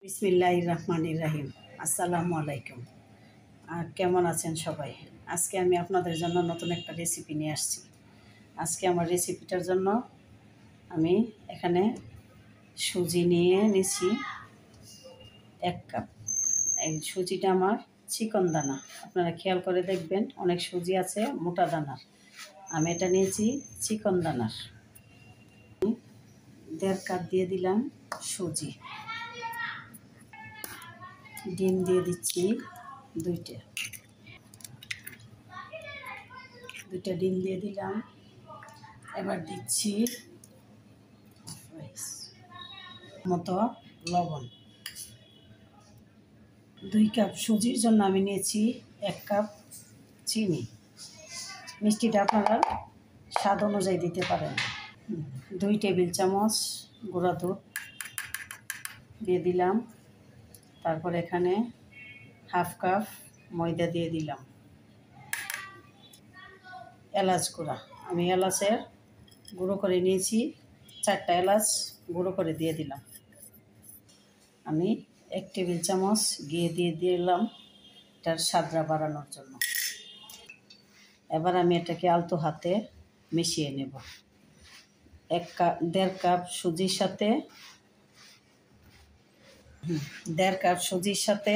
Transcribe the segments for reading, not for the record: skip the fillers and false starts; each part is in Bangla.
বিসমিল্লাহির রহমানির রহিম। আসসালামু আলাইকুম। কেমন আছেন সবাই? আজকে আমি আপনাদের জন্য নতুন একটা রেসিপি নিয়ে আসছি। আজকে আমার রেসিপিটার জন্য আমি এখানে সুজি নিয়ে নিয়েছি 1 কাপ। এই সুজিটা আমার চিকন দানা, আপনারা খেয়াল করে দেখবেন অনেক সুজি আছে মোটা দানার, আমি এটা নিয়েছি চিকন দানার। 1.5 কাপ দিয়ে দিলাম সুজি। ডিম দিয়ে দিচ্ছি দুইটা ডিম দিয়ে দিলাম। এবার দিচ্ছি মতো লবণ। 2 কাপ সুজির জন্য আমি নিয়েছি 1 কাপ চিনি। মিষ্টিটা আপনারা স্বাদ অনুযায়ী দিতে পারেন। 2 টেবিল চামচ গুঁড়া দুধ দিয়ে দিলাম। তারপর এখানে 1/2 কাপ ময়দা দিয়ে দিলাম। এলাচ গুঁড়া, আমি এলাচের গুঁড়ো করে নিয়েছি, 4টা এলাচ গুঁড়ো করে দিয়ে দিলাম। আমি 1 টেবিল চামচ ঘি দিয়ে দিলাম এটার স্বাদটা বাড়ানোর জন্য। এবার আমি এটাকে আলতো হাতে মিশিয়ে নেব। 1.5 কাপ সুজির সাথে 1.5 কাপ সুজির সাথে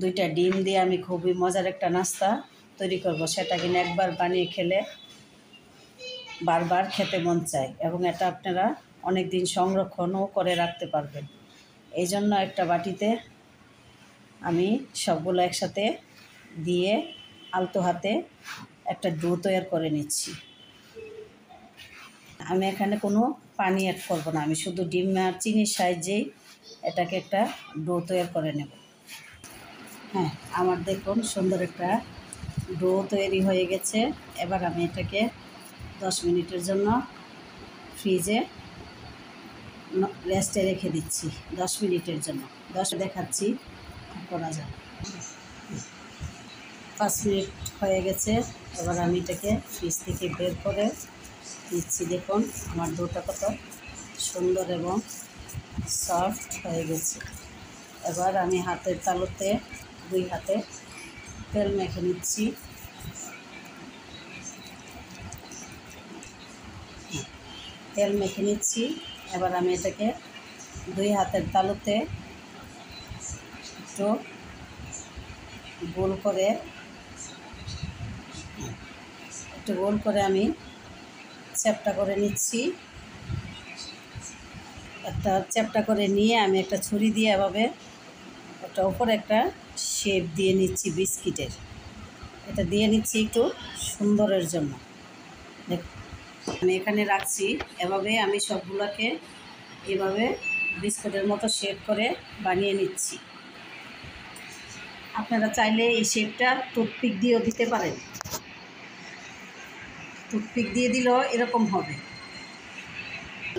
2টা ডিম দিয়ে আমি খুবই মজার একটা নাস্তা তৈরি করব। সেটা কিনা একবার বানিয়ে খেলে বারবার খেতে মন চায়, এবং এটা আপনারা অনেক দিন সংরক্ষণও করে রাখতে পারবেন। এই জন্য একটা বাটিতে আমি সবগুলো একসাথে দিয়ে আলতো হাতে একটা ডো তৈরি করে নিচ্ছি। আমি এখানে কোনো পানি অ্যাড করব না, আমি শুধু ডিম আর চিনির সাহায্যেই এটাকে একটা ডো তৈরি করে নেব। হ্যাঁ, আমার দেখুন সুন্দর একটা ডো তৈরি হয়ে গেছে। এবার আমি এটাকে 10 মিনিটের জন্য ফ্রিজে রেস্টে রেখে দিচ্ছি। 10 মিনিটের জন্য 10 দেখাচ্ছি করা যায়। 5 মিনিট হয়ে গেছে। এবার আমি এটাকে ফ্রিজ থেকে বের করে দিচ্ছি। দেখুন আমার ডোটা কত সুন্দর এবং সফট হয়ে গেছে। এবার আমি হাতের তালুতে 2 হাতে তেল মেখে নিচ্ছি। এবার আমি এটাকে 2 হাতের তালুতে একটু গোল করে আমি চ্যাপটা করে নিচ্ছি। একটা চ্যাপটা করে নিয়ে আমি একটা ছুরি দিয়ে এভাবে একটা উপরে একটা শেপ দিয়ে নিচ্ছি বিস্কিটের। এটা দিয়ে নিচ্ছি একটু সুন্দরের জন্য। আমি এখানে রাখছি। এভাবে আমি সবগুলোকে এভাবে বিস্কুটের মতো শেপ করে বানিয়ে নিচ্ছি। আপনারা চাইলে এই শেপটা টুথপিক দিয়েও দিতে পারেন। টুথপিক দিয়ে দিলেও এরকম হবে।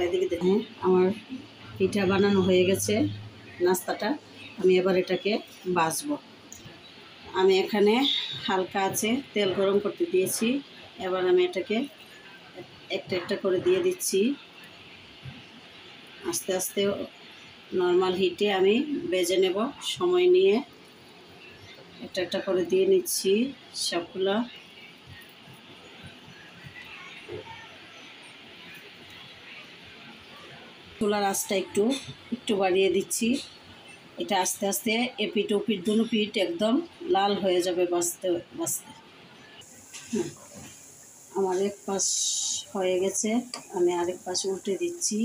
এদিকে দেখুন আমার পিঠা বানানো হয়ে গেছে, নাস্তাটা। আমি এবার এটাকে ভাজবো। আমি এখানে হালকা আছে তেল গরম করতে দিয়েছি। এবার আমি এটাকে একটা একটা করে দিয়ে দিচ্ছি। আস্তে আস্তে নর্মাল হিটে আমি ভেজে নেব। সময় নিয়ে একটা একটা করে দিয়ে নিচ্ছি সবগুলো। চুলার আঁচটা একটু বাড়িয়ে দিচ্ছি। এটা আস্তে আস্তে এপিট ওপিট দুনো পিঠ একদম লাল হয়ে যাবে বাঁচতে। আমার এক পাশ হয়ে গেছে, আমি আরেক পাশ উল্টে দিচ্ছি।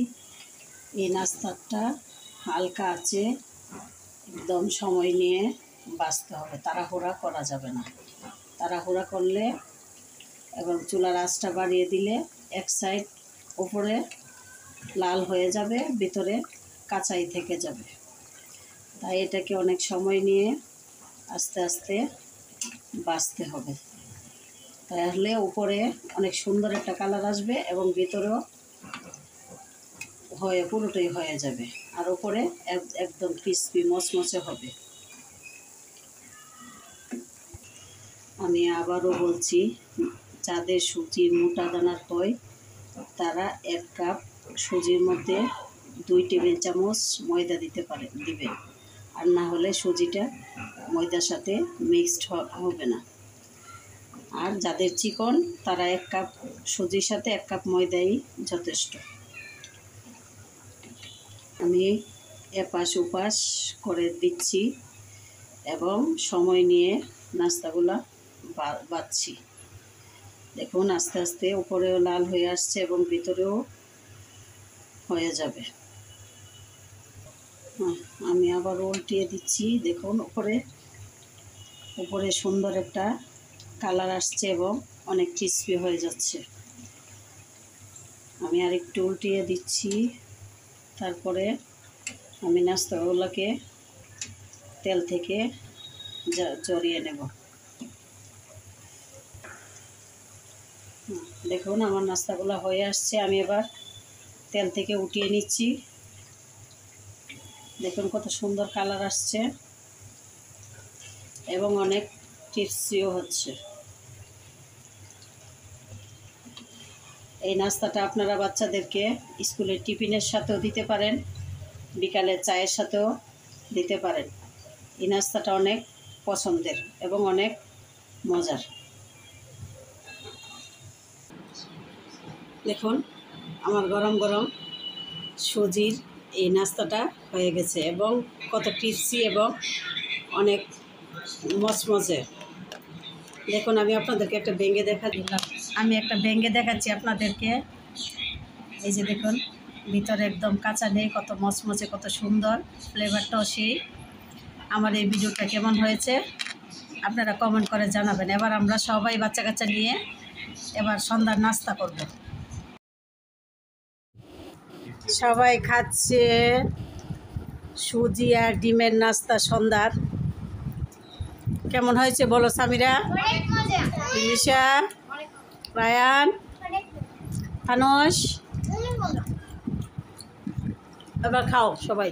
এই নাস্তাটা হালকা আছে একদম সময় নিয়ে বাঁচতে হবে, তাড়াহুড়া করা যাবে না। তাড়াহুড়া করলে এবং চুলার আঁচটা বাড়িয়ে দিলে এক সাইড উপরে লাল হয়ে যাবে, ভিতরে কাঁচাই থেকে যাবে। তাই এটাকে অনেক সময় নিয়ে আস্তে আস্তে বাঁচতে হবে, তাহলে উপরে অনেক সুন্দর একটা কালার আসবে এবং ভিতরেও পুরোটাই হয়ে যাবে, আর উপরে একদম ক্রিস্পি মচমচে হবে। আমি আবারও বলছি, যাদের সুজির মোটা দানার হয় তারা 1 কাপ সুজির মধ্যে 2 টেবিল চামচ ময়দা দিবেন, আর না হলে সুজিটা ময়দার সাথে মিক্সড হবে না। আর যাদের চিকন তারা 1 কাপ সুজির সাথে 1 কাপ ময়দাই যথেষ্ট। আমি এপাশ ওপাশ করে দিচ্ছি এবং সময় নিয়ে নাস্তাগুলা বাছছি। দেখুন আস্তে আস্তে উপরেও লাল হয়ে আসছে এবং ভিতরেও হয়ে যাবে। আমি আবার উল্টিয়ে দিচ্ছি। দেখুন উপরে সুন্দর একটা কালার আসছে এবং অনেক ক্রিস্পি হয়ে যাচ্ছে। আমি আর একটু উল্টিয়ে দিচ্ছি। তারপরে আমি নাস্তাগুলোকে তেল থেকে জড়িয়ে নেব। দেখুন আমার নাস্তাগুলো হয়ে আসছে। আমি এবার তেল থেকে উঠিয়ে নিচ্ছি। দেখুন কত সুন্দর কালার আসছে এবং অনেক ক্রিস্পিও হচ্ছে। এই নাস্তাটা আপনারা বাচ্চাদেরকে স্কুলের টিফিনের সাথেও দিতে পারেন, বিকালে চায়ের সাথেও দিতে পারেন। এই নাস্তাটা অনেক পছন্দের এবং অনেক মজার। দেখুন আমার গরম গরম সুজির এই নাস্তাটা হয়ে গেছে এবং কত ক্রিস্পি এবং অনেক মচমচে। দেখুন আমি আপনাদেরকে একটা ভেঙে দেখাচ্ছি আপনাদেরকে। এই যে দেখুন ভিতরে একদম কাঁচা নেই, কত মচমচে, কত সুন্দর, ফ্লেভারটাও সেই। আমার এই ভিডিওটা কেমন হয়েছে আপনারা কমেন্ট করে জানাবেন। এবার আমরা সবাই বাচ্চা কাচ্চা নিয়ে এবার সন্ধ্যার নাস্তা করব। সবাই খাচ্ছে সুজি আর ডিমের নাস্তা সন্ধ্যার। কেমন হয়েছে বলো সামিরা, ইলিশা, রায়ান, থানুষ? এবার খাও সবাই।